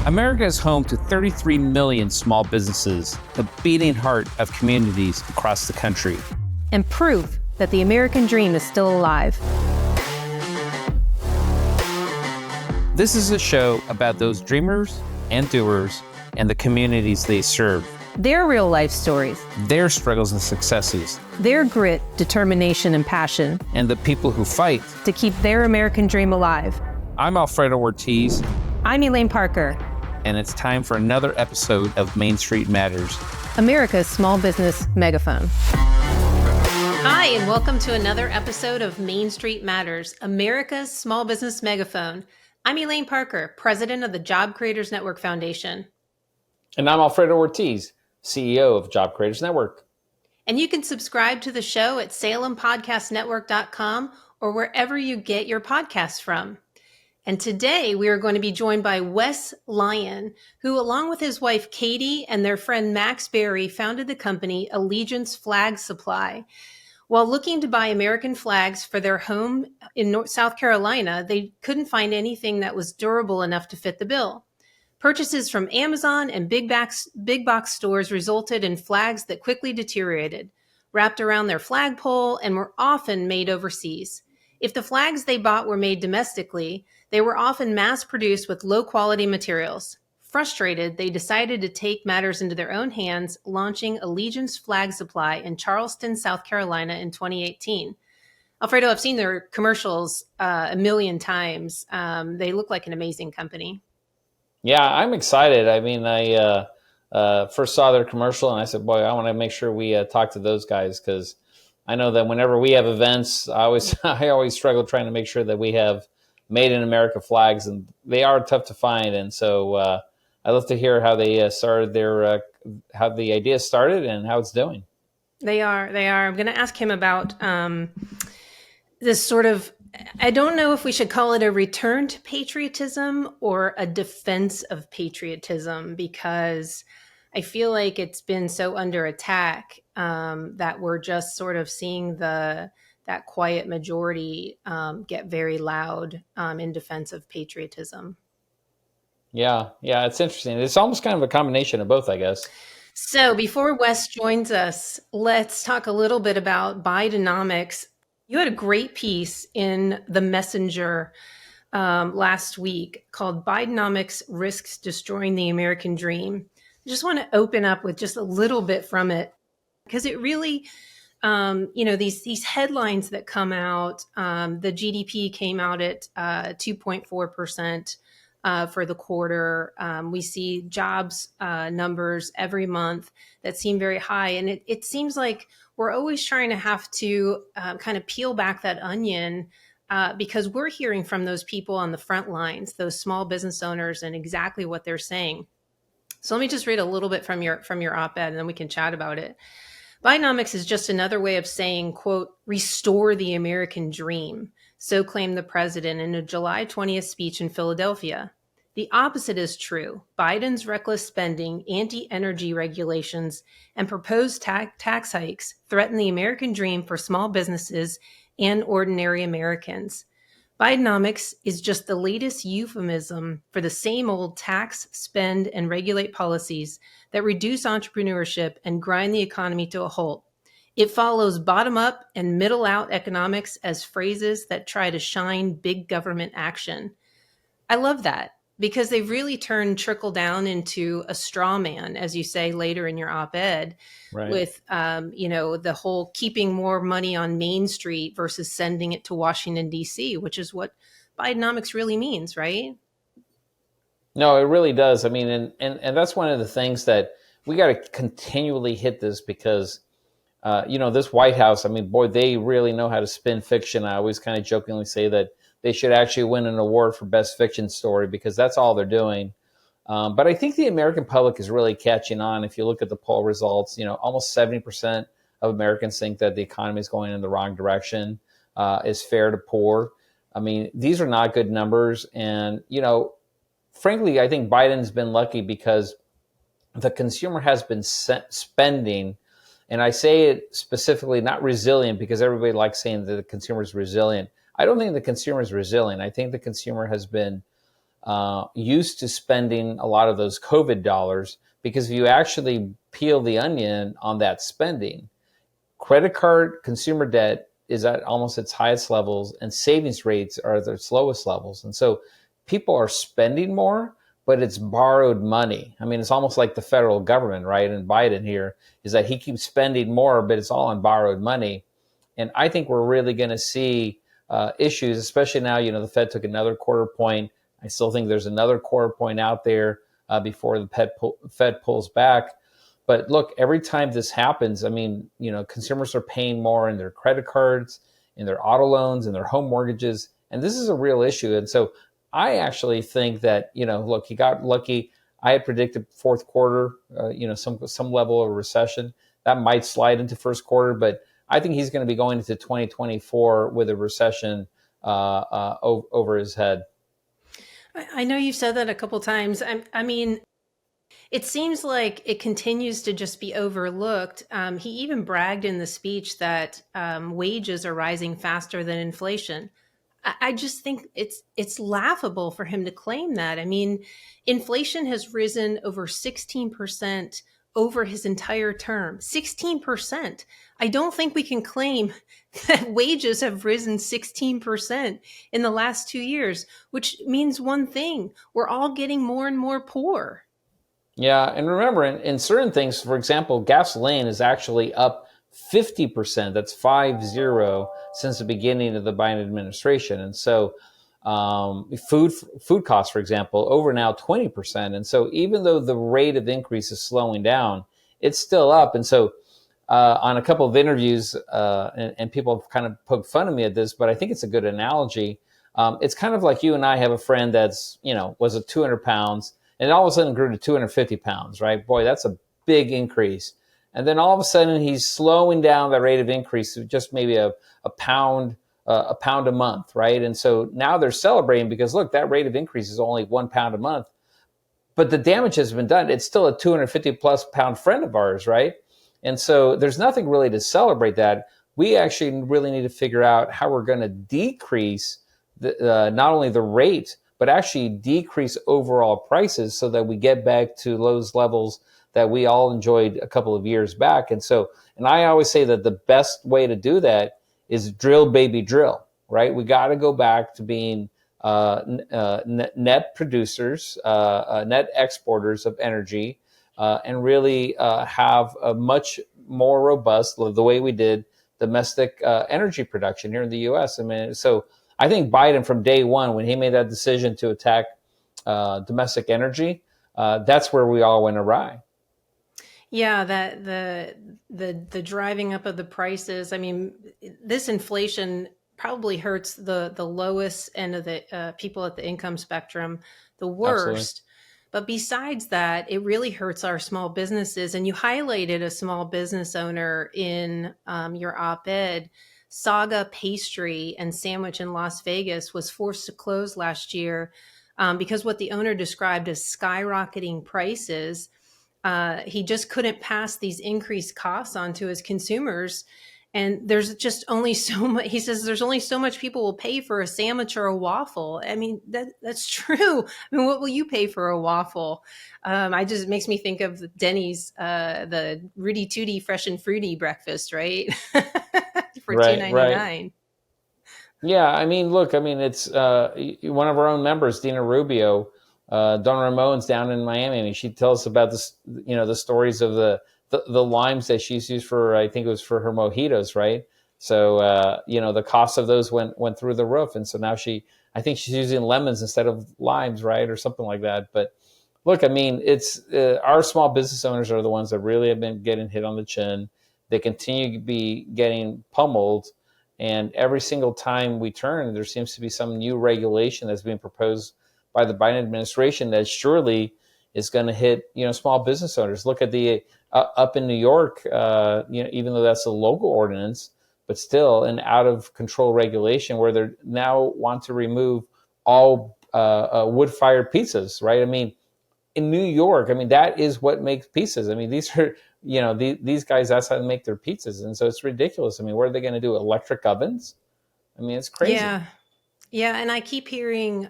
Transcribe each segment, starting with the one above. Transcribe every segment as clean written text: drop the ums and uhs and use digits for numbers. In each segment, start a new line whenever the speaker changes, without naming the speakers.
America is home to 33 million small businesses, the beating heart of communities across the country.
And proof that the American dream is still alive.
This is a show about those dreamers and doers and the communities they serve.
Their real life stories.
Their struggles and successes.
Their grit, determination, and passion.
And the people who fight
to keep their American dream alive.
I'm Alfredo Ortiz.
I'm Elaine Parker.
And it's time for another episode of Main Street Matters,
America's small business megaphone.
Hi, and welcome to another episode of Main Street Matters, America's small business megaphone. I'm Elaine Parker, president of the Job Creators Network Foundation.
And I'm Alfredo Ortiz, CEO of Job Creators Network.
And you can subscribe to the show at salempodcastnetwork.com or wherever you get your podcasts from. And today we are going to be joined by Wes Lyon, who along with his wife Katie and their friend Max Berry founded the company Allegiance Flag Supply. While looking to buy American flags for their home in South Carolina, they couldn't find anything that was durable enough to fit the bill. Purchases from Amazon and big box stores resulted in flags that quickly deteriorated, wrapped around their flagpole, and were often made overseas. If the flags they bought were made domestically, they were often mass-produced with low-quality materials. Frustrated, they decided to take matters into their own hands, launching Allegiance Flag Supply in Charleston, South Carolina in 2018. Alfredo, I've seen their commercials a million times. They look like an amazing company.
Yeah, I'm excited. I mean, I first saw their commercial and I said, boy, I want to make sure we talk to those guys because I know that whenever we have events, I always struggle trying to make sure that we have made in America flags, and they are tough to find. And so I love to hear how they started how the idea started and how it's doing.
They are. I'm going to ask him about this sort of, I don't know if we should call it a return to patriotism or a defense of patriotism, because I feel like it's been so under attack that we're just sort of seeing that quiet majority get very loud in defense of patriotism.
Yeah, it's interesting. It's almost kind of a combination of both, I guess.
So before Wes joins us, let's talk a little bit about Bidenomics. You had a great piece in The Messenger last week called Bidenomics Risks Destroying the American Dream. I just want to open up with just a little bit from it, because it really, these headlines that come out, the GDP came out at 2.4% for the quarter. We see jobs numbers every month that seem very high. And it seems like we're always trying to have to kind of peel back that onion because we're hearing from those people on the front lines, those small business owners, and exactly what they're saying. So let me just read a little bit from your op-ed, and then we can chat about it. Bidenomics is just another way of saying, quote, restore the American dream. So claimed the president in a July 20th speech in Philadelphia. The opposite is true. Biden's reckless spending, anti-energy regulations, and proposed tax hikes threaten the American dream for small businesses and ordinary Americans. Bidenomics is just the latest euphemism for the same old tax, spend, and regulate policies that reduce entrepreneurship and grind the economy to a halt. It follows bottom-up and middle-out economics as phrases that try to shine big government action. I love that, because they've really turned trickle down into a straw man, as you say later in your op-ed, right, with, the whole keeping more money on Main Street versus sending it to Washington, D.C., which is what Bidenomics really means, right?
No, it really does. I mean, and that's one of the things that we got to continually hit this because, this White House, I mean, boy, they really know how to spin fiction. I always kind of jokingly say that they should actually win an award for best fiction story because that's all they're doing. But I think the American public is really catching on. If you look at the poll results, almost 70% of Americans think that the economy is going in the wrong direction, is fair to poor. I mean, these are not good numbers. And, frankly, I think Biden's been lucky because the consumer has been spending. And I say it specifically, not resilient, because everybody likes saying that the consumer is resilient. I don't think the consumer is resilient. I think the consumer has been used to spending a lot of those COVID dollars, because if you actually peel the onion on that spending, credit card consumer debt is at almost its highest levels, and savings rates are at their lowest levels. And so people are spending more, but it's borrowed money. I mean, it's almost like the federal government, right? And Biden here is that he keeps spending more, but it's all on borrowed money. And I think we're really going to see issues, especially now. The Fed took another quarter point. I still think there's another quarter point out there before the Fed pulls back. But look, every time this happens, I mean, consumers are paying more in their credit cards, in their auto loans, in their home mortgages. And this is a real issue. And so I actually think that, look, he got lucky. I had predicted fourth quarter, some level of recession. That might slide into first quarter, but I think he's going to be going into 2024 with a recession over his head.
I know you've said that a couple times. I mean, it seems like it continues to just be overlooked. He even bragged in the speech that wages are rising faster than inflation. I just think it's laughable for him to claim that. I mean, inflation has risen over 16% over his entire term. 16%. I don't think we can claim that wages have risen 16% in the last 2 years, which means one thing: we're all getting more and more poor.
Yeah, and remember, in certain things, for example, gasoline is actually up 50%. That's 50 since the beginning of the Biden administration. And so food costs, for example, over now 20%. And so even though the rate of increase is slowing down, it's still up. And so on a couple of interviews, and people have kind of poked fun of me at this, but I think it's a good analogy. It's kind of like you and I have a friend that's, was at 200 pounds, and all of a sudden grew to 250 pounds, right? Boy, that's a big increase. And then all of a sudden he's slowing down the rate of increase to just maybe a pound a month, right? And so now they're celebrating because, look, that rate of increase is only 1 pound a month, but the damage has been done. It's still a 250 plus pound friend of ours, right? And so there's nothing really to celebrate that. We actually really need to figure out how we're going to decrease not only the rate, but actually decrease overall prices so that we get back to those levels that we all enjoyed a couple of years back. And I always say that the best way to do that is drill, baby, drill, right? We got to go back to being net producers, net exporters of energy, and really have a much more robust, the way we did, domestic energy production here in the U.S. I mean, so I think Biden, from day one, when he made that decision to attack domestic energy, that's where we all went awry.
Yeah, that the driving up of the prices. I mean, this inflation probably hurts the lowest end of the people at the income spectrum the worst.
Absolutely.
But besides that, it really hurts our small businesses. And you highlighted a small business owner in your op-ed. Saga Pastry and Sandwich in Las Vegas was forced to close last year because what the owner described as skyrocketing prices. He just couldn't pass these increased costs on to his consumers. And there's just only so much. He says there's only so much people will pay for a sandwich or a waffle. I mean, that's true. I mean, what will you pay for a waffle? It makes me think of Denny's, the Rudy Tooty Fresh and Fruity breakfast, right? For
Right,
$2.99.
right. Yeah, I mean, look, I mean, it's one of our own members, Dina Rubio, Don Ramon's down in Miami. I mean, she tells us about this, the stories of the limes that she's used for, I think it was for her mojitos, right? So, the cost of those went through the roof. And so now I think she's using lemons instead of limes, right? Or something like that. But look, I mean, it's our small business owners are the ones that really have been getting hit on the chin. They continue to be getting pummeled. And every single time we turn, there seems to be some new regulation that's being proposed by the Biden administration that surely is going to hit, small business owners. Look at the up in New York, even though that's a local ordinance, but still an out of control regulation where they now want to remove all wood-fired pizzas, right? I mean, in New York, I mean, that is what makes pizzas. I mean, these are, these guys, that's how they make their pizzas. And so it's ridiculous. I mean, what are they going to do? Electric ovens? I mean, it's crazy.
Yeah. Yeah. And I keep hearing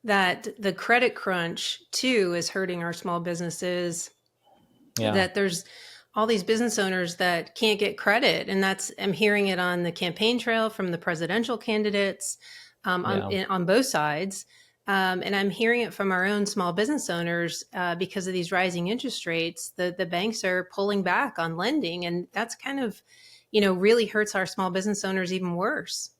that the credit crunch too is hurting our small businesses,
Yeah.
that there's all these business owners that can't get credit. And I'm hearing it on the campaign trail from the presidential candidates,
Yeah.
on both sides. And I'm hearing it from our own small business owners, because of these rising interest rates. The banks are pulling back on lending, and that's kind of, really hurts our small business owners even worse.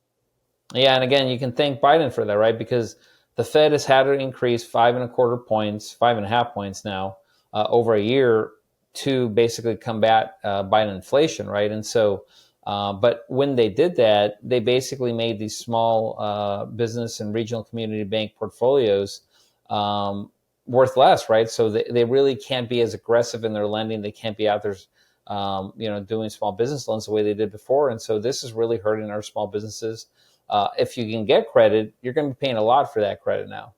Yeah, and again, you can thank Biden for that, right? Because the Fed has had to increase 5.25 points, 5.5 points now, over a year to basically combat Biden inflation, right? And so, but when they did that, they basically made these small business and regional community bank portfolios worth less, right? So they really can't be as aggressive in their lending. They can't be out there, doing small business loans the way they did before. And so this is really hurting our small businesses. If you can get credit, you're going to be paying a lot for that credit now.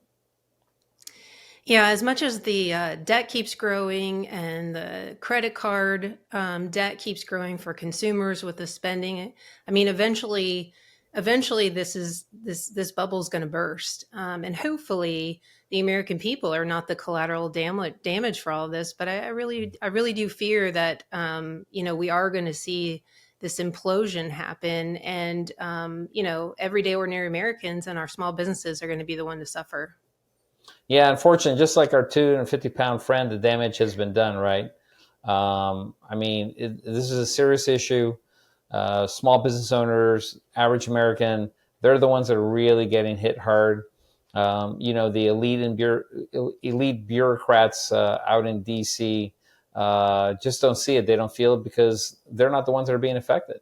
Yeah, as much as the debt keeps growing and the credit card debt keeps growing for consumers with the spending, I mean, eventually, this bubble is going to burst, and hopefully, the American people are not the collateral damage for all of this. But I really do fear that we are going to see this implosion happen, and everyday ordinary Americans and our small businesses are going to be the one to suffer.
Yeah, unfortunately, just like our 250-pound friend, the damage has been done, right? I mean, this is a serious issue. Small business owners, average American, they're the ones that are really getting hit hard. The elite bureaucrats out in DC just don't see it. They don't feel it because they're not the ones that are being affected.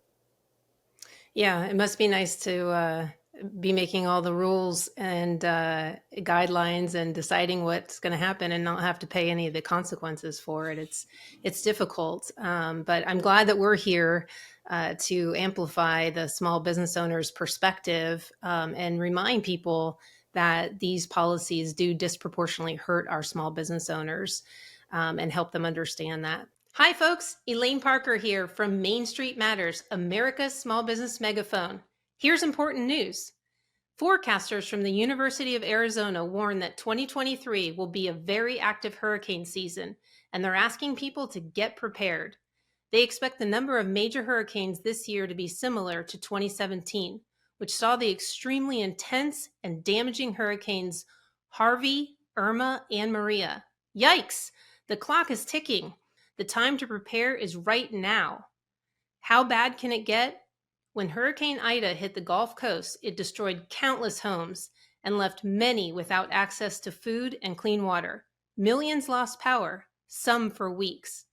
Yeah, it must be nice to be making all the rules and guidelines and deciding what's going to happen and not have to pay any of the consequences for it. It's difficult, but I'm glad that we're here to amplify the small business owner's perspective, and remind people that these policies do disproportionately hurt our small business owners, and help them understand that. Hi, folks. Elaine Parker here from Main Street Matters, America's small business megaphone. Here's important news. Forecasters from the University of Arizona warn that 2023 will be a very active hurricane season, and they're asking people to get prepared. They expect the number of major hurricanes this year to be similar to 2017, which saw the extremely intense and damaging hurricanes Harvey, Irma, and Maria. Yikes! The clock is ticking. The time to prepare is right now. How bad can it get? When Hurricane Ida hit the Gulf Coast, it destroyed countless homes and left many without access to food and clean water. Millions lost power, some for weeks.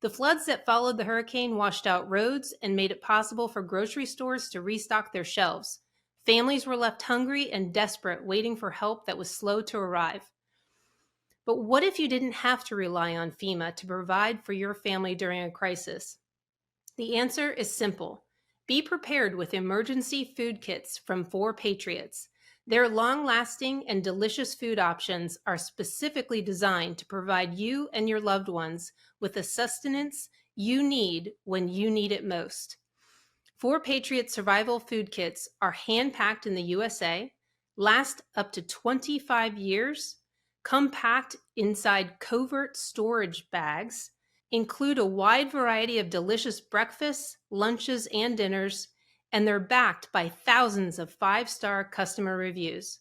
The floods that followed the hurricane washed out roads and made it possible for grocery stores to restock their shelves. Families were left hungry and desperate, waiting for help that was slow to arrive. But what if you didn't have to rely on FEMA to provide for your family during a crisis? The answer is simple. Be prepared with emergency food kits from 4 Patriots. Their long-lasting and delicious food options are specifically designed to provide you and your loved ones with the sustenance you need when you need it most. 4 Patriot survival food kits are hand-packed in the USA, last up to 25 years, come packed inside covert storage bags, include a wide variety of delicious breakfasts, lunches, and dinners, and they're backed by thousands of 5-star customer reviews.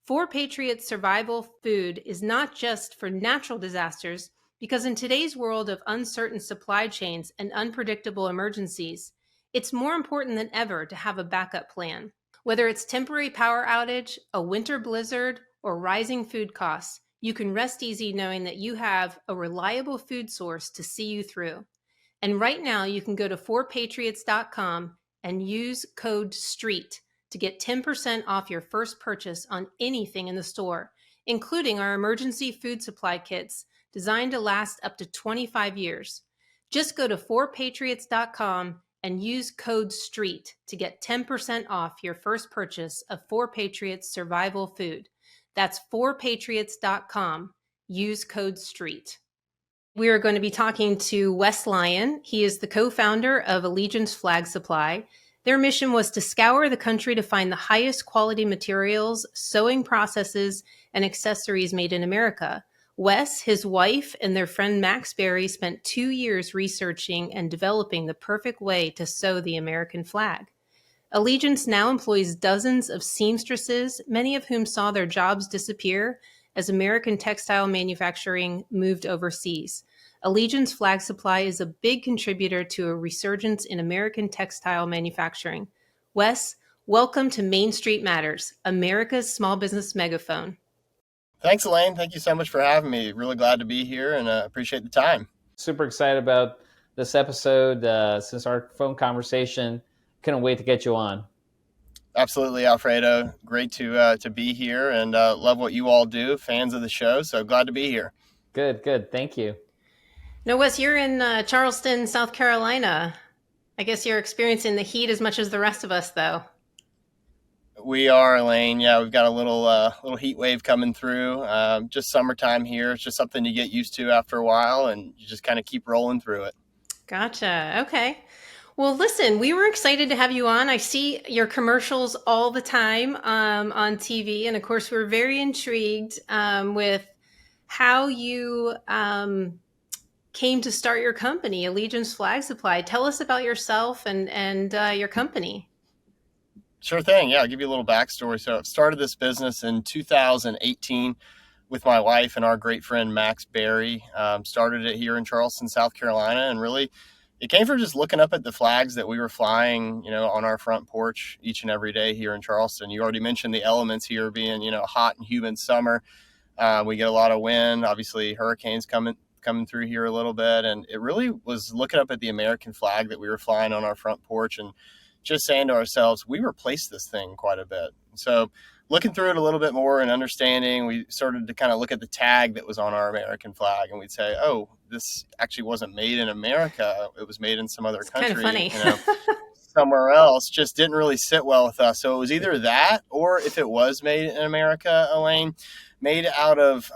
4 Patriots survival food is not just for natural disasters, because in today's world of uncertain supply chains and unpredictable emergencies, it's more important than ever to have a backup plan. Whether it's temporary power outage, a winter blizzard, or rising food costs, you can rest easy knowing that you have a reliable food source to see you through. And right now, you can go to 4patriots.com and use code STREET to get 10% off your first purchase on anything in the store, including our emergency food supply kits designed to last up to 25 years. Just go to 4patriots.com and use code STREET to get 10% off your first purchase of 4 Patriots survival food. That's 4patriots.com. Use code STREET. We are going to be talking to Wes Lyon. He is the co-founder of Allegiance Flag Supply, Their mission was to scour the country to find the highest quality materials, sewing processes, and accessories made in America. Wes, his wife, and their friend Max Berry spent 2 years researching and developing the perfect way to sew the American flag. Allegiance now employs dozens of seamstresses, many of whom saw their jobs disappear as American textile manufacturing moved overseas. Allegiance Flag Supply is a big contributor to a resurgence in American textile manufacturing. Wes, welcome to Main Street Matters, America's small business megaphone.
Thanks, Elaine. Thank you so much for having me. Really glad to be here and appreciate the time.
Super excited about this episode since our phone conversation. Couldn't wait to get you on.
Absolutely, Alfredo. Great to be here and love what you all do. Fans of the show, so glad to be here.
Good. Thank you.
Now, Wes, you're in Charleston, South Carolina. I guess you're experiencing the heat as much as the rest of us, though.
We are, Elaine. Yeah, we've got a little heat wave coming through. Just summertime here. It's just something you get used to after a while, and you just kind of keep rolling through it.
Gotcha. Okay. Well, listen, we were excited to have you on. I see your commercials all the time on TV. And of course, we're very intrigued with how you came to start your company, Allegiance Flag Supply. Tell us about yourself and your company.
Sure thing. Yeah, I'll give you a little backstory. So I started this business in 2018 with my wife and our great friend, Max Berry. Started it here in Charleston, South Carolina, and really it came from just looking up at the flags that we were flying, on our front porch each and every day here in Charleston. You already mentioned the elements here being, hot and humid summer. We get a lot of wind, obviously hurricanes coming through here a little bit. And it really was looking up at the American flag that we were flying on our front porch and just saying to ourselves, we replaced this thing quite a bit. So looking through it a little bit more and understanding, we started to kind of look at the tag that was on our American flag, and we'd say, oh, this actually wasn't made in America. It was made in some other country,
kind of funny.
Somewhere else. Just didn't really sit well with us. So it was either that, or if it was made in America, Elaine, made out of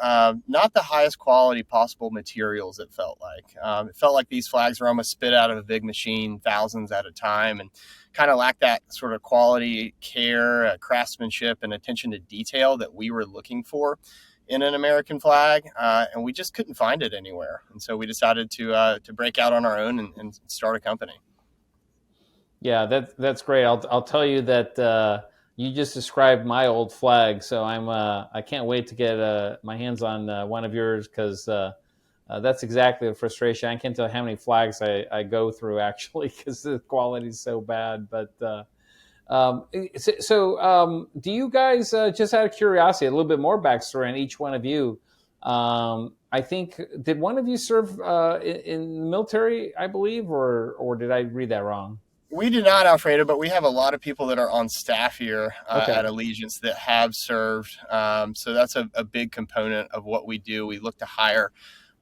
not the highest quality possible materials, it felt like. It felt like these flags were almost spit out of a big machine, thousands at a time, and kind of lacked that sort of quality care, craftsmanship, and attention to detail that we were looking for in an American flag, and we just couldn't find it anywhere. And so we decided to break out on our own and start a company.
Yeah, that's great. I'll tell you that you just described my old flag, so I can't wait to get my hands on one of yours, because that's exactly the frustration. I can't tell how many flags I go through, actually, because the quality is so bad. But do you guys, just out of curiosity, a little bit more backstory on each one of you? I think, did one of you serve in the military, I believe, or did I read that wrong?
We did not, Alfredo, but we have a lot of people that are on staff here at Allegiance that have served. So that's a big component of what we do. We look to hire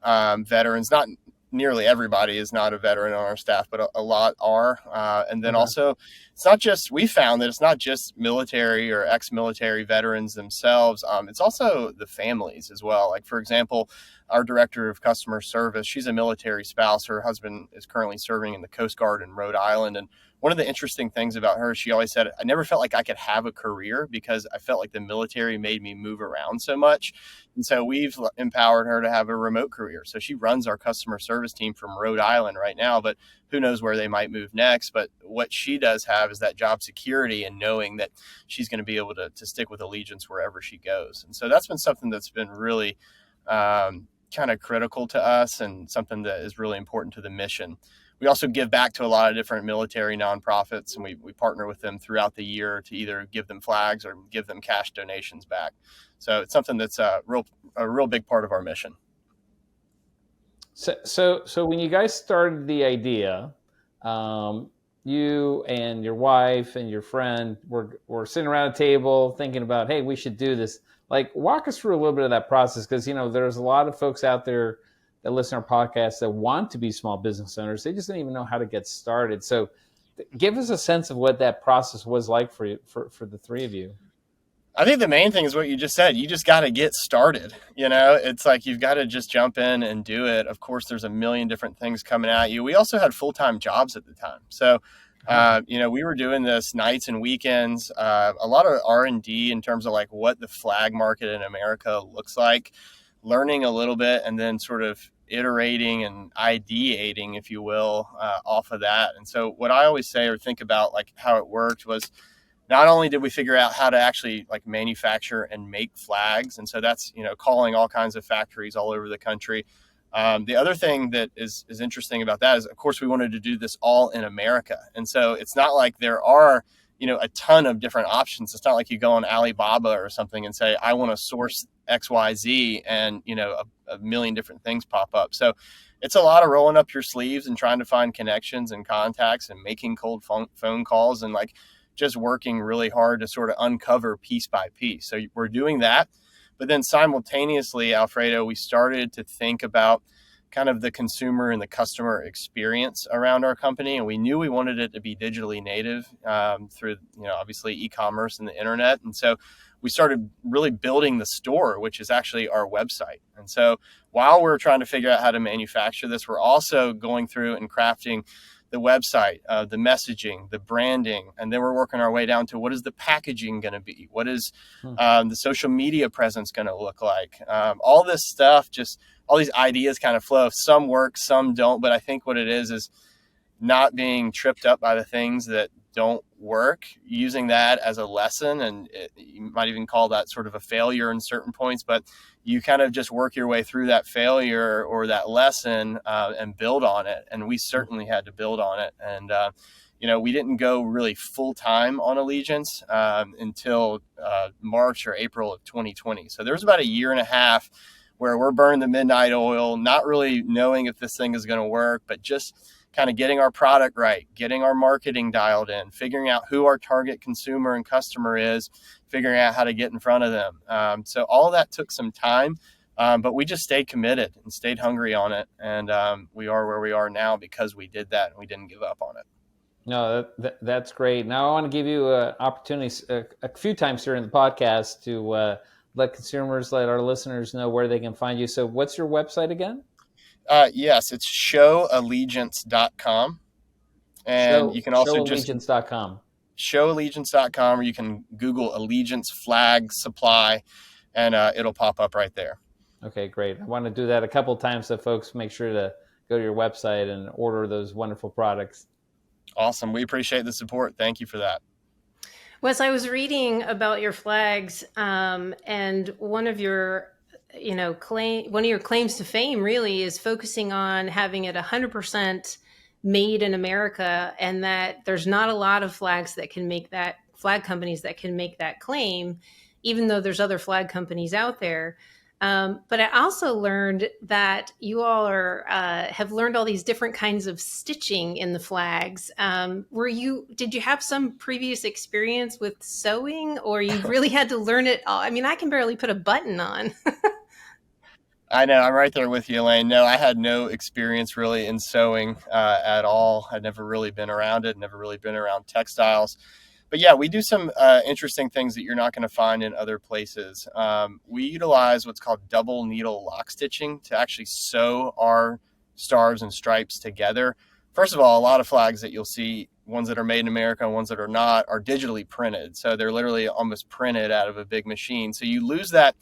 veterans. Not nearly everybody is not a veteran on our staff, but a lot are. And then also, we found that it's not just military or ex-military veterans themselves. It's also the families as well. Like, for example, our director of customer service, she's a military spouse. Her husband is currently serving in the Coast Guard in Rhode Island. And one of the interesting things about her, she always said, I never felt like I could have a career because I felt like the military made me move around so much. And so we've empowered her to have a remote career. So she runs our customer service team from Rhode Island right now, but who knows where they might move next. But what she does have is that job security and knowing that she's going to be able to stick with Allegiance wherever she goes. And so that's been something that's been really kind of critical to us and something that is really important to the mission. We also give back to a lot of different military nonprofits, and we partner with them throughout the year to either give them flags or give them cash donations back. So it's something that's a real big part of our mission.
So when you guys started the idea, you and your wife and your friend were sitting around a table thinking about, hey, we should do this. Like, walk us through a little bit of that process, because there's a lot of folks out there that listen to our podcast that want to be small business owners. They just didn't even know how to get started. So give us a sense of what that process was like for you, for the three of you.
I think the main thing is what you just said. You just got to get started. It's like you've got to just jump in and do it. Of course, there's a million different things coming at you. We also had full-time jobs at the time. So We were doing this nights and weekends, a lot of R&D in terms of like what the flag market in America looks like, learning a little bit, and then sort of iterating and ideating, if you will, off of that. And so what I always say or think about like how it worked was not only did we figure out how to actually like manufacture and make flags, and so that's calling all kinds of factories all over the country. The other thing that is interesting about that is, of course, we wanted to do this all in America, and so it's not like there are a ton of different options. It's not like you go on Alibaba or something and say, I want to source XYZ, and a million different things pop up. So it's a lot of rolling up your sleeves and trying to find connections and contacts and making cold phone calls and like just working really hard to sort of uncover piece by piece. So we're doing that. But then simultaneously, Alfredo, we started to think about kind of the consumer and the customer experience around our company. And we knew we wanted it to be digitally native through, obviously e-commerce and the internet. And so we started really building the store, which is actually our website. And so while we're trying to figure out how to manufacture this, we're also going through and crafting the website, the messaging, the branding, and then we're working our way down to what is the packaging going to be? What is the social media presence going to look like? All this stuff, just all these ideas kind of flow. Some work, some don't. But I think what it is not being tripped up by the things that don't work, using that as a lesson. And you might even call that sort of a failure in certain points, but you kind of just work your way through that failure or that lesson and build on it. And we certainly had to build on it. And, we didn't go really full time on Allegiance until March or April of 2020. So there was about a year and a half where we're burning the midnight oil, not really knowing if this thing is going to work, but just kind of getting our product right, getting our marketing dialed in, figuring out who our target consumer and customer is, figuring out how to get in front of them. So all of that took some time, but we just stayed committed and stayed hungry on it. And we are where we are now because we did that and we didn't give up on it.
No, that's great. Now I want to give you opportunities a few times during the podcast to let consumers, let our listeners know where they can find you. So what's your website again?
Yes, it's showallegiance.com. And you can also
showallegiance.com.
Showallegiance.com, or you can Google Allegiance flag supply, and it'll pop up right there.
Okay, great. I want to do that a couple of times so folks make sure to go to your website and order those wonderful products.
Awesome. We appreciate the support. Thank you for that.
Wes, I was reading about your flags, and one of your claims to fame really is focusing on having it 100% made in America, and that there's not a lot of flag companies that can make that claim, even though there's other flag companies out there. But I also learned that you all have learned all these different kinds of stitching in the flags. Did you have some previous experience with sewing, or you really had to learn it all? I mean, I can barely put a button on.
I know. I'm right there with you, Elaine. No, I had no experience really in sewing at all. I'd never really been around it, never really been around textiles. But yeah, we do some interesting things that you're not going to find in other places. We utilize what's called double needle lock stitching to actually sew our stars and stripes together. First of all, a lot of flags that you'll see, ones that are made in America and ones that are not, are digitally printed. So they're literally almost printed out of a big machine. So you lose that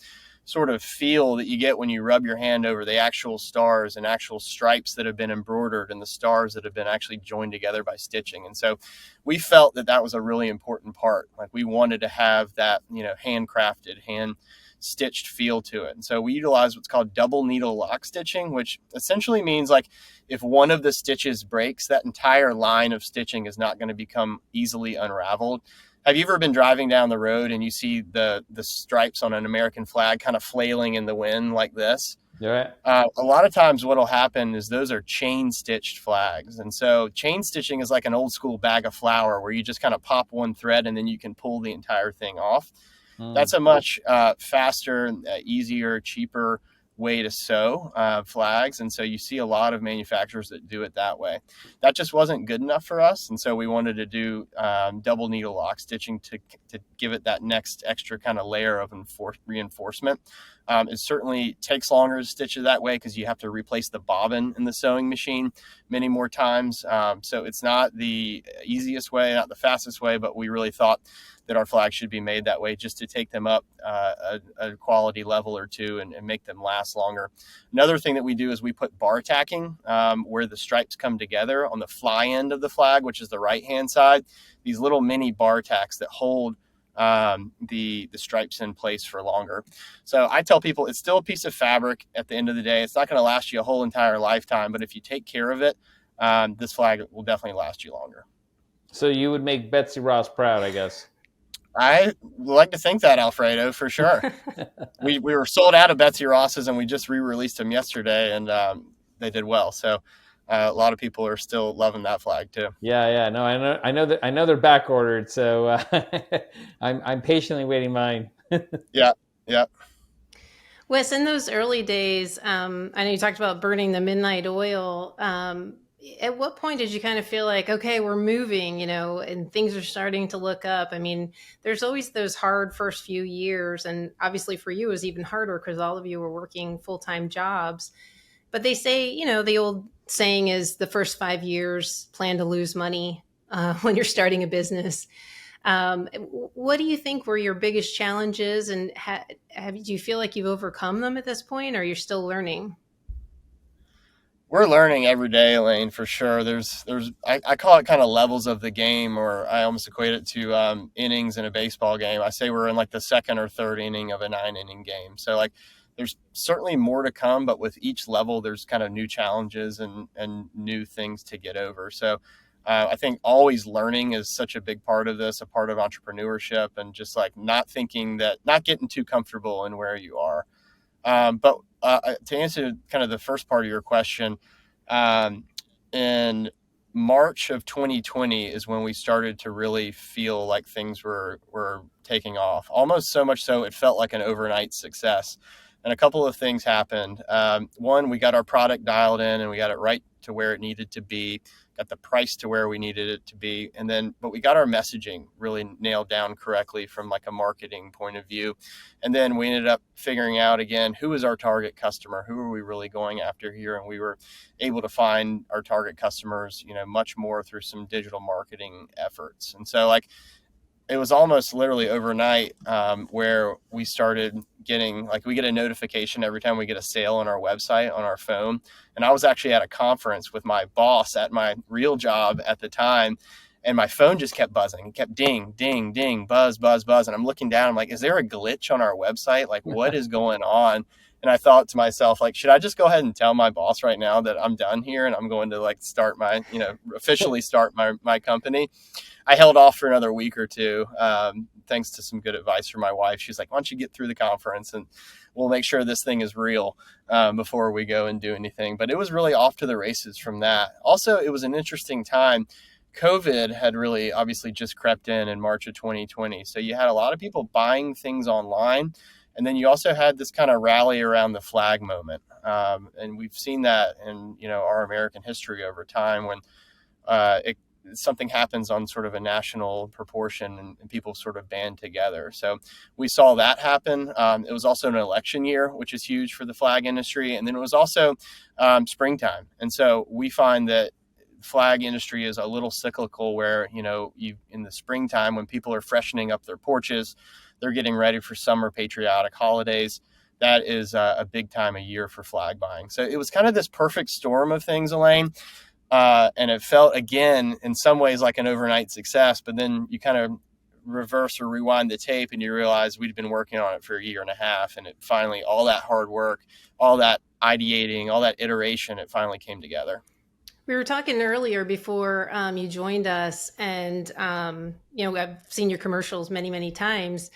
sort of feel that you get when you rub your hand over the actual stars and actual stripes that have been embroidered and the stars that have been actually joined together by stitching. And so we felt that was a really important part. Like we wanted to have that, handcrafted, hand stitched feel to it. And so we utilize what's called double needle lock stitching, which essentially means like if one of the stitches breaks, that entire line of stitching is not going to become easily unraveled. Have you ever been driving down the road and you see the stripes on an American flag kind of flailing in the wind like this?
Yeah.
A lot of times what will happen is those are chain stitched flags. And so chain stitching is like an old school bag of flour where you just kind of pop one thread and then you can pull the entire thing off. That's a much faster, easier, cheaper way to sew flags. And so you see a lot of manufacturers that do it that way. That just wasn't good enough for us. And so we wanted to do double needle lock stitching to give it that next extra kind of layer of reinforcement. It certainly takes longer to stitch it that way because you have to replace the bobbin in the sewing machine many more times. So it's not the easiest way, not the fastest way, but we really thought that our flags should be made that way just to take them up a quality level or two and make them last longer. Another thing that we do is we put bar tacking where the stripes come together on the fly end of the flag, which is the right-hand side, these little mini bar tacks that hold the stripes in place for longer. So I tell people it's still a piece of fabric at the end of the day. It's not going to last you a whole entire lifetime, but if you take care of it, this flag will definitely last you longer.
So you would make Betsy Ross proud, I guess.
I like to think that, Alfredo, for sure. we were sold out of Betsy Ross's, and we just re-released them yesterday, and they did well. So a lot of people are still loving that flag too.
Yeah. No, I know they're back ordered, so I'm patiently waiting mine.
Yeah.
Wes, in those early days, I know you talked about burning the midnight oil. At what point did you kind of feel like, okay, we're moving, and things are starting to look up? I mean, there's always those hard first few years. And obviously for you, it was even harder because all of you were working full-time jobs. But they say, the old saying is the first 5 years plan to lose money when you're starting a business. What do you think were your biggest challenges, and do you feel like you've overcome them at this point, or you're still learning?
We're learning every day, Elaine, for sure. I call it kind of levels of the game, or I almost equate it to innings in a baseball game. I say we're in like the second or third inning of a 9-inning game. So like there's certainly more to come, but with each level, there's kind of new challenges and new things to get over. So I think always learning is such a big part of this, a part of entrepreneurship, and just like not getting too comfortable in where you are. But to answer kind of the first part of your question, in March of 2020 is when we started to really feel like things were taking off, almost so much so it felt like an overnight success. And a couple of things happened. One, we got our product dialed in and we got it right to where it needed to be, got the price to where we needed it to be. But we got our messaging really nailed down correctly from like a marketing point of view. And then we ended up figuring out again, who is our target customer? Who are we really going after here? And we were able to find our target customers, much more through some digital marketing efforts. And so it was almost literally overnight where we started getting, we get a notification every time we get a sale on our website on our phone. And I was actually at a conference with my boss at my real job at the time, and my phone just kept buzzing. It kept ding, ding, ding, buzz, buzz, buzz. And I'm looking down, I'm like, is there a glitch on our website? Like, what is going on? And I thought to myself, should I just go ahead and tell my boss right now that I'm done here and I'm going to start my, officially start my company? I held off for another week or two, thanks to some good advice from my wife. She's like, why don't you get through the conference and we'll make sure this thing is real before we go and do anything. But it was really off to the races from that. Also, it was an interesting time. COVID had really obviously just crept in March of 2020. So you had a lot of people buying things online. And then you also had this kind of rally around the flag moment. And we've seen that in, our American history over time when something happens on sort of a national proportion and people sort of band together. So we saw that happen. It was also an election year, which is huge for the flag industry. And then it was also springtime. And so we find that flag industry is a little cyclical where, you in the springtime when people are freshening up their porches, they're getting ready for summer patriotic holidays. That is a big time of year for flag buying. So it was kind of this perfect storm of things, Elaine. And it felt, again, in some ways like an overnight success, but then you kind of reverse or rewind the tape and you realize we'd been working on it for a year and a half. And it finally, all that hard work, all that ideating, all that iteration, it finally came together.
We were talking earlier before you joined us, and I've seen your commercials many, many times.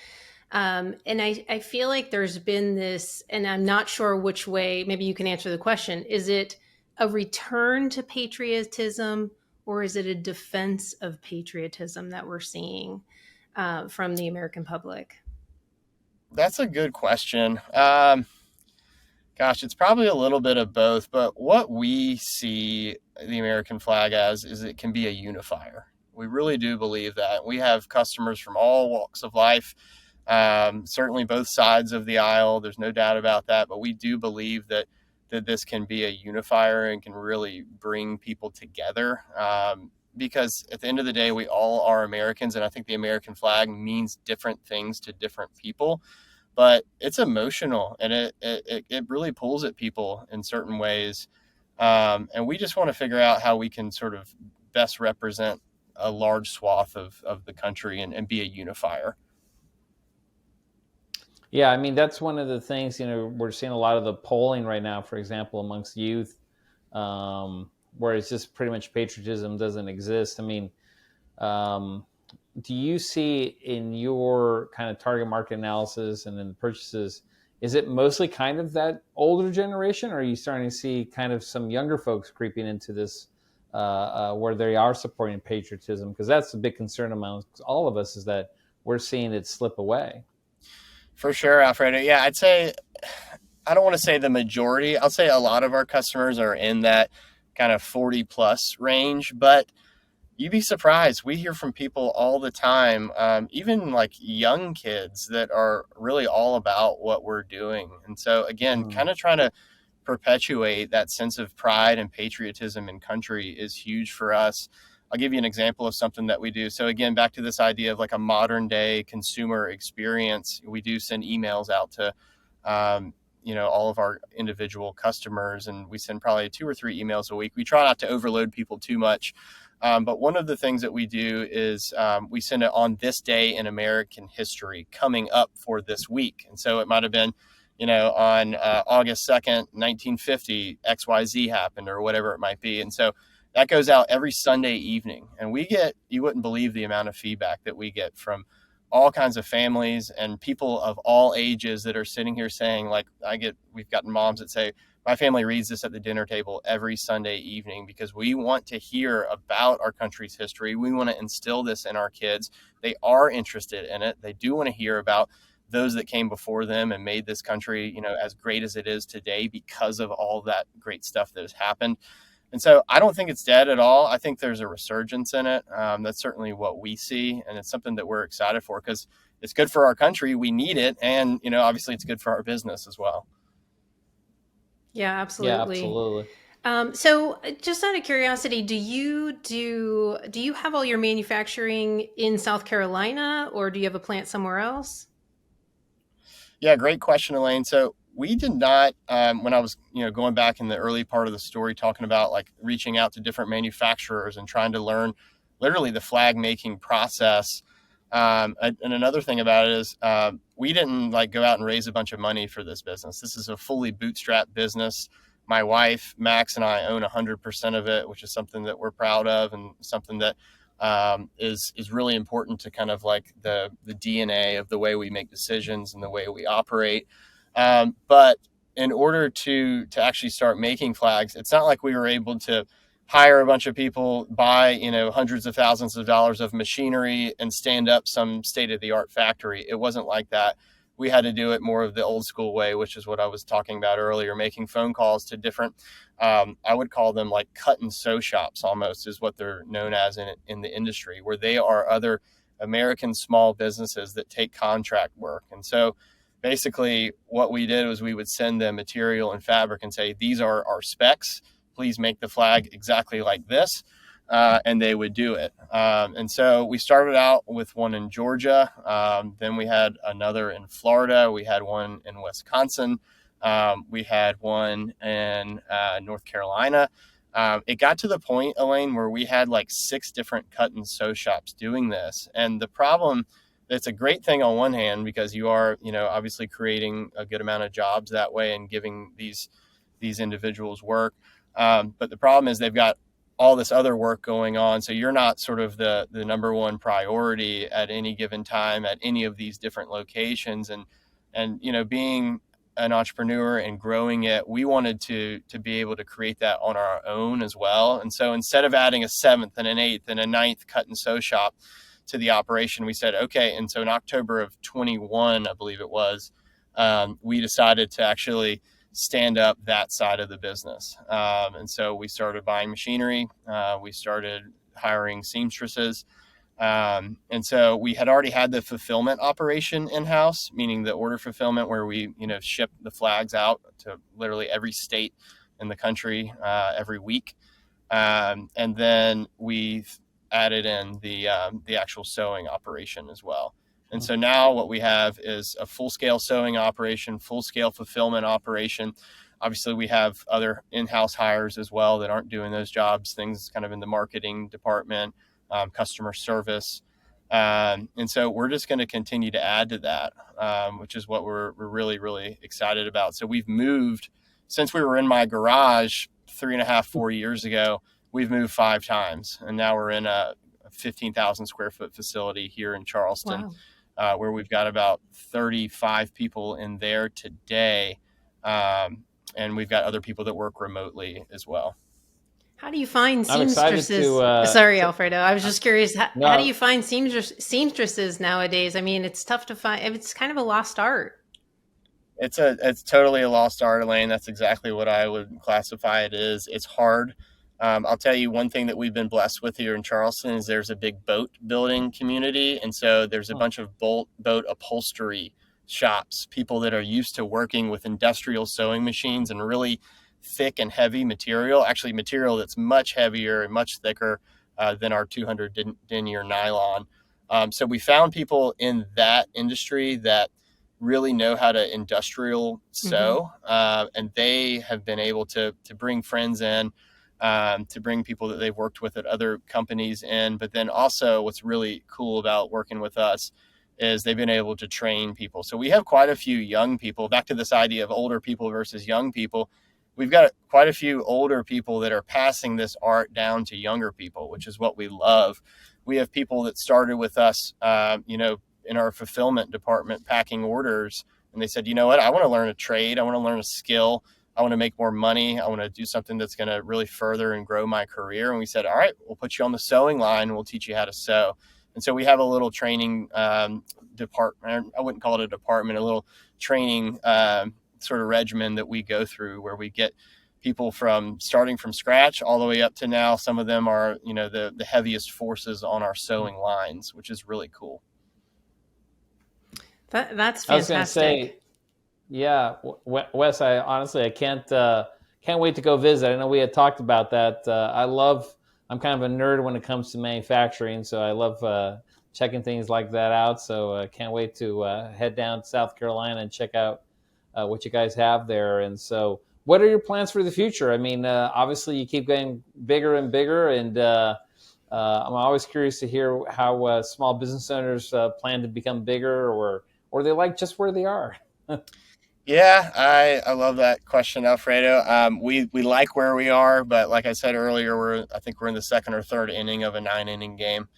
And I feel like there's been this, and I'm not sure which way, maybe you can answer the question. Is it a return to patriotism, or is it a defense of patriotism that we're seeing from the American public?
That's a good question. Gosh, it's probably a little bit of both, but what we see the American flag as is it can be a unifier. We really do believe that. We have customers from all walks of life. Certainly both sides of the aisle. There's no doubt about that. But we do believe that this can be a unifier and can really bring people together. Because at the end of the day, we all are Americans. And I think the American flag means different things to different people. But it's emotional, and it really pulls at people in certain ways. And we just want to figure out how we can sort of best represent a large swath of the country and be a unifier.
Yeah, I mean, that's one of the things, we're seeing a lot of the polling right now, for example, amongst youth, where it's just pretty much patriotism doesn't exist. I mean, do you see in your kind of target market analysis and in the purchases, is it mostly kind of that older generation, or are you starting to see kind of some younger folks creeping into this where they are supporting patriotism? Because that's a big concern amongst all of us, is that we're seeing it slip away.
For sure, Alfredo. Yeah, I'd say, I don't want to say the majority. I'll say a lot of our customers are in that kind of 40 plus range, but you'd be surprised. We hear from people all the time, even like young kids that are really all about what we're doing. And so again, kind of trying to perpetuate that sense of pride and patriotism in country is huge for us. I'll give you an example of something that we do. So again, back to this idea of like a modern day consumer experience, we do send emails out to, all of our individual customers, and we send probably 2 or 3 emails a week. We try not to overload people too much. But one of the things that we do is we send it on this day in American history coming up for this week. And so it might have been, on August 2nd, 1950, XYZ happened, or whatever it might be. And so that goes out every Sunday evening. And you wouldn't believe the amount of feedback that we get from all kinds of families and people of all ages that are sitting here saying, like, we've gotten moms that say, my family reads this at the dinner table every Sunday evening because we want to hear about our country's history. We want to instill this in our kids. They are interested in it. They do want to hear about those that came before them and made this country, as great as it is today because of all that great stuff that has happened. And so I don't think it's dead at all. I think there's a resurgence in it. That's certainly what we see. And it's something that we're excited for because it's good for our country. We need it. And, obviously it's good for our business as well.
Yeah, absolutely.
Yeah, absolutely.
So just out of curiosity, do you have all your manufacturing in South Carolina, or do you have a plant somewhere else?
Yeah, great question, Elaine. So we did not, when I was, going back in the early part of the story, talking about like reaching out to different manufacturers and trying to learn literally the flag making process. And another thing about it is we didn't like go out and raise a bunch of money for this business. This is a fully bootstrapped business. My wife, Max, and I own 100% of it, which is something that we're proud of and something that is really important to kind of like the DNA of the way we make decisions and the way we operate. But in order to actually start making flags, it's not like we were able to hire a bunch of people, buy, hundreds of thousands of dollars of machinery and stand up some state-of-the-art factory. It wasn't like that. We had to do it more of the old school way, which is what I was talking about earlier, making phone calls to different, I would call them like cut and sew shops almost is what they're known as in the industry, where they are other American small businesses that take contract work. And so basically what we did was we would send them material and fabric and say, these are our specs. Please make the flag exactly like this. And they would do it. And so we started out with one in Georgia. Then we had another in Florida. We had one in Wisconsin. We had one in North Carolina. It got to the point, Elaine, where we had like 6 different cut and sew shops doing this. And the problem, it's a great thing on one hand, because you are, obviously creating a good amount of jobs that way and giving these individuals work. But the problem is they've got all this other work going on. So you're not sort of the number one priority at any given time at any of these different locations. And being an entrepreneur and growing it, we wanted to be able to create that on our own as well. And so instead of adding a 7th and an 8th and a 9th cut and sew shop to the operation, we said, okay. And so in October of 21, I believe it was, we decided to actually stand up that side of the business. And so we started buying machinery. We started hiring seamstresses. And so we had already had the fulfillment operation in-house, meaning the order fulfillment where we, ship the flags out to literally every state in the country every week. And then we've added in the actual sewing operation as well. And so now what we have is a full-scale sewing operation, full-scale fulfillment operation. Obviously, we have other in-house hires as well that aren't doing those jobs, things kind of in the marketing department, customer service. And so we're just going to continue to add to that, which is what we're really, really excited about. So we've moved, since we were in my garage 4 years ago, we've moved 5 times. And now we're in a 15,000 square foot facility here in Charleston, where we've got about 35 people in there today. And we've got other people that work remotely as well.
How do you find
I'm excited
seamstresses? Sorry, Alfredo. I was just curious. How do you find seamstresses nowadays? I mean, it's tough to find. It's kind of a lost art.
It's totally a lost art, Elaine. That's exactly what I would classify it as. It's hard. I'll tell you one thing that we've been blessed with here in Charleston is there's a big boat building community. And so there's a bunch of boat upholstery shops, people that are used to working with industrial sewing machines and really thick and heavy material, actually material that's much heavier and much thicker than our 200 denier nylon. So we found people in that industry that really know how to industrial sew, and they have been able to bring friends in, to bring people that they've worked with at other companies in. But then also what's really cool about working with us is they've been able to train people. So we have quite a few young people, back to this idea of older people versus young people. We've got quite a few older people that are passing this art down to younger people, which is what we love. We have people that started with us, in our fulfillment department packing orders. And they said, you know what, I want to learn a trade. I want to learn a skill. I want to make more money. I want to do something that's going to really further and grow my career. And we said, all right, we'll put you on the sewing line and we'll teach you how to sew. And so we have a little training department. I wouldn't call it a department, a little training sort of regimen that we go through where we get people from starting from scratch all the way up to now. Some of them are, the heaviest forces on our sewing lines, which is really cool.
That's fantastic.
I was going to say, yeah, Wes, I can't wait to go visit. I know we had talked about that. I'm kind of a nerd when it comes to manufacturing, so I love checking things like that out. So can't wait to head down to South Carolina and check out what you guys have there. And so what are your plans for the future? I mean, obviously you keep getting bigger and bigger, and I'm always curious to hear how small business owners plan to become bigger, or they like just where they are.
Yeah, I love that question, Alfredo. We like where we are, but like I said earlier, I think we're in the second or third inning of a 9-inning game.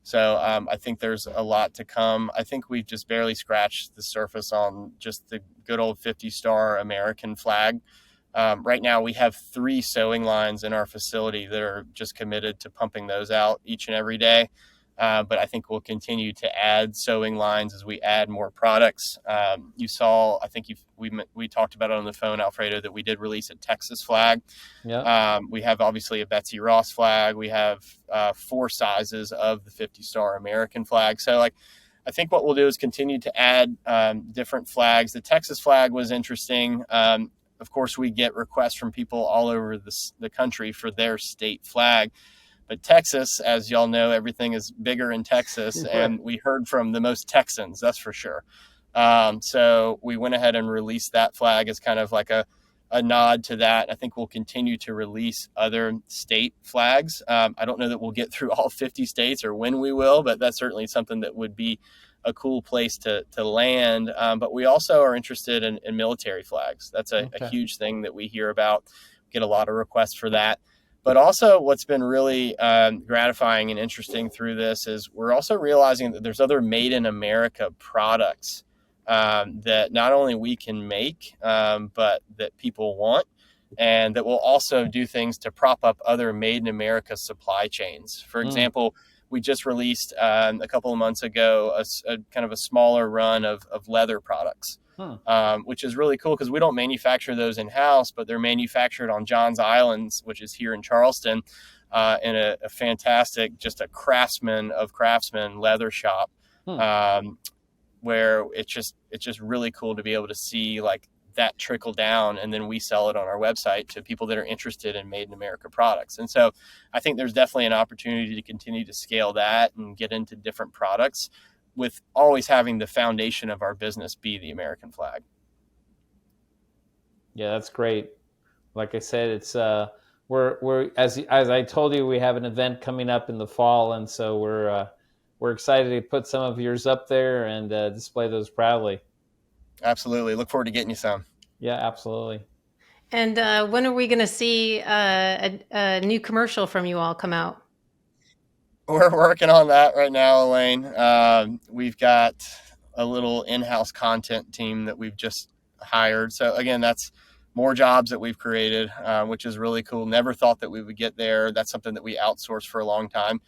So I think there's a lot to come. I think we've just barely scratched the surface on just the good old 50-star American flag. Right now, we have 3 sewing lines in our facility that are just committed to pumping those out each and every day. But I think we'll continue to add sewing lines as we add more products. You saw, I think we talked about it on the phone, Alfredo, that we did release a Texas flag. Yeah. We have obviously a Betsy Ross flag. We have 4 sizes of the 50-star American flag. So I think what we'll do is continue to add different flags. The Texas flag was interesting. Of course, we get requests from people all over the country for their state flag. But Texas, as y'all know, everything is bigger in Texas, and we heard from the most Texans, that's for sure. So we went ahead and released that flag as kind of like a nod to that. I think we'll continue to release other state flags. I don't know that we'll get through all 50 states or when we will, but that's certainly something that would be a cool place to land. But we also are interested in military flags. That's a huge thing that we hear about. We get a lot of requests for that. But also what's been really gratifying and interesting through this is we're also realizing that there's other made in America products that not only we can make, but that people want, and that will also do things to prop up other made in America supply chains. For example, we just released a couple of months ago a kind of a smaller run of leather products. Which is really cool because we don't manufacture those in-house, but they're manufactured on Johns Island, which is here in Charleston, in a fantastic, just a craftsman of craftsmen leather shop, where it's just really cool to be able to see like that trickle down, and then we sell it on our website to people that are interested in made in America products. And so I think there's definitely an opportunity to continue to scale that and get into different products, with always having the foundation of our business be the American flag.
Yeah, that's great. Like I said, it's we're as I told you, we have an event coming up in the fall, and so we're excited to put some of yours up there and display those proudly.
Absolutely. Look forward to getting you some.
Yeah, absolutely.
And when are we going to see a new commercial from you all come out?
We're working on that right now, Elaine. We've got a little in-house content team that we've just hired. So again, that's more jobs that we've created, which is really cool. Never thought that we would get there. That's something that we outsourced for a long time.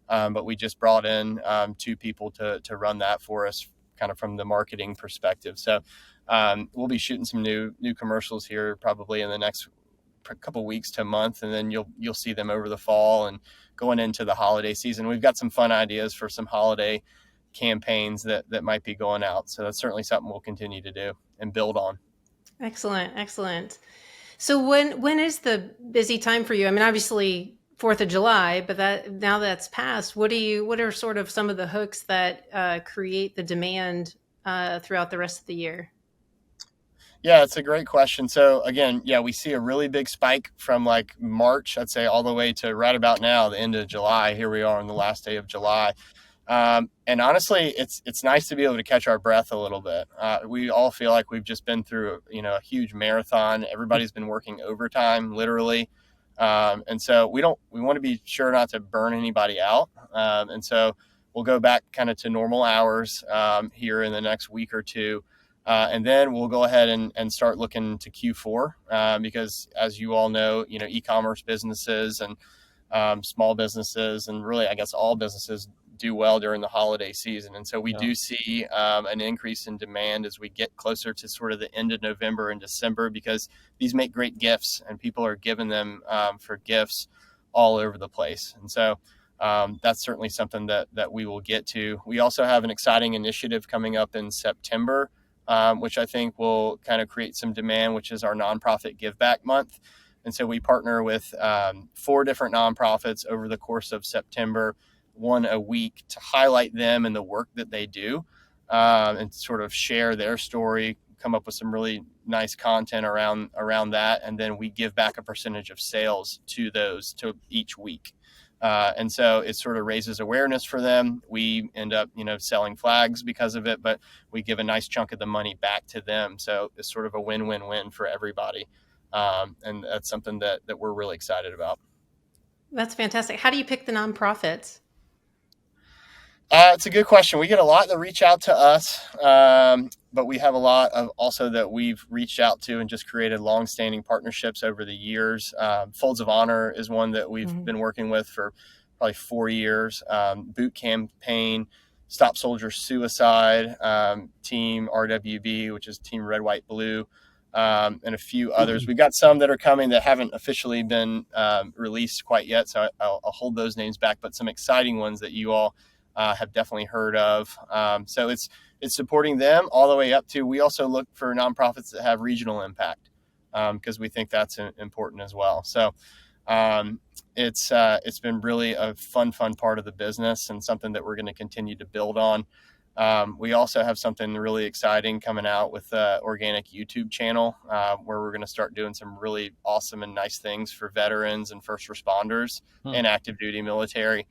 But we just brought in 2 people to run that for us, kind of from the marketing perspective. So we'll be shooting some new commercials here probably in the next couple weeks to a month, and then you'll see them over the fall and going into the holiday season. We've got some fun ideas for some holiday campaigns that might be going out. So that's certainly something we'll continue to do and build on.
Excellent. So when is the busy time for you? I mean, obviously 4th of July, but now that's passed, what are sort of some of the hooks that create the demand throughout the rest of the year?
Yeah, it's a great question. So again, yeah, we see a really big spike from like March, I'd say, all the way to right about now, the end of July. Here we are on the last day of July. And honestly, it's nice to be able to catch our breath a little bit. We all feel like we've just been through, a huge marathon. Everybody's been working overtime, literally. And so we want to be sure not to burn anybody out. And so we'll go back kind of to normal hours here in the next week or two. And then we'll go ahead and start looking to Q4 because, as you all know, e-commerce businesses and small businesses, and really, I guess, all businesses do well during the holiday season. And so we do see an increase in demand as we get closer to sort of the end of November and December, because these make great gifts and people are giving them for gifts all over the place. And so that's certainly something that we will get to. We also have an exciting initiative coming up in September, which I think will kind of create some demand, which is our nonprofit Give Back Month. And so we partner with 4 different nonprofits over the course of September, one a week, to highlight them and the work that they do, and sort of share their story, come up with some really nice content around that. And then we give back a percentage of sales to each week. And so it sort of raises awareness for them. We end up, selling flags because of it, but we give a nice chunk of the money back to them. So it's sort of a win-win-win for everybody. And that's something that we're really excited about.
That's fantastic. How do you pick the nonprofits?
It's a good question. We get a lot that reach out to us, but we have a lot of also that we've reached out to and just created longstanding partnerships over the years. Folds of Honor is one that we've been working with for probably 4 years. Boot Campaign, Stop Soldier Suicide, Team RWB, which is Team Red, White, Blue, and a few others. We've got some that are coming that haven't officially been released quite yet, so I'll hold those names back, but some exciting ones that you all have definitely heard of. So it's supporting them all the way up to, we also look for nonprofits that have regional impact, because we think that's important as well. So it's been really a fun part of the business and something that we're going to continue to build on. We also have something really exciting coming out with the organic YouTube channel, where we're going to start doing some really awesome and nice things for veterans and first responders and active duty military.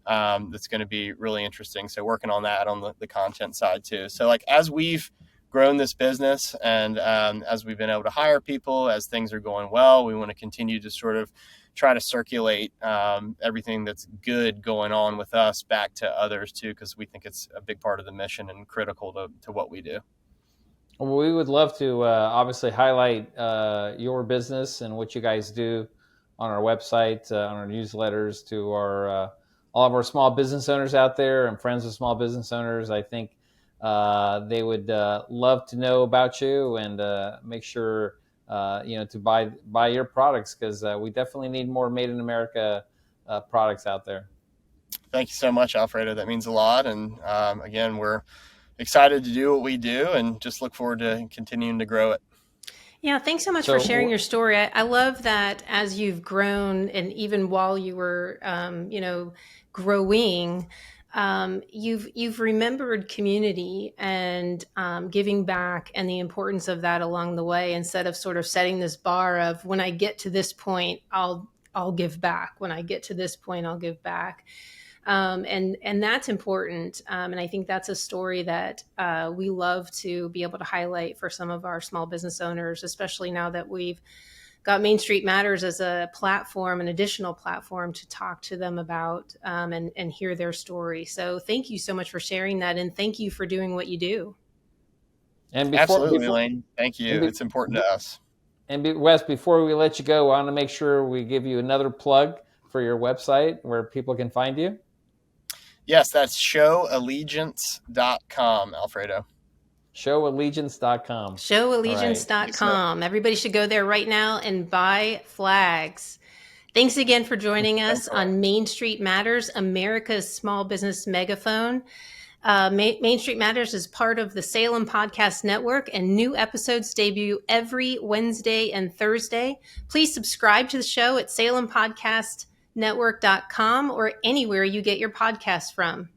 That's going to be really interesting. So working on that on the content side too. So like as we've grown this business and as we've been able to hire people, as things are going well, we want to continue to sort of try to circulate everything that's good going on with us back to others too, because we think it's a big part of the mission and critical to what we do.
Well, we would love to obviously highlight your business and what you guys do on our website, on our newsletters, to our all of our small business owners out there and friends of small business owners. I think they would love to know about you and make sure to buy your products, because we definitely need more Made in America products out there.
Thank you so much, Alfredo. That means a lot. And again, we're excited to do what we do and just look forward to continuing to grow it.
Yeah, thanks so much for sharing your story. I love that as you've grown, and even while you were, growing, you've remembered community and giving back and the importance of that along the way, instead of sort of setting this bar of, when I get to this point, I'll give back. When I get to this point, I'll give back. And that's important. And I think that's a story that we love to be able to highlight for some of our small business owners, especially now that we've got Main Street Matters as a platform, an additional platform to talk to them about and hear their story. So thank you so much for sharing that. And thank you for doing what you do.
And
Absolutely, Elaine. Thank you. It's important to us.
And Wes, before we let you go, I want to make sure we give you another plug for your website where people can find you.
Yes, that's showallegiance.com, Alfredo.
Showallegiance.com.
Showallegiance.com. Right. Everybody should go there right now and buy flags. Thanks again for joining us on Main Street Matters, America's small business megaphone. Main Street Matters is part of the Salem Podcast Network, and new episodes debut every Wednesday and Thursday. Please subscribe to the show at salempodcastnetwork.com or anywhere you get your podcasts from.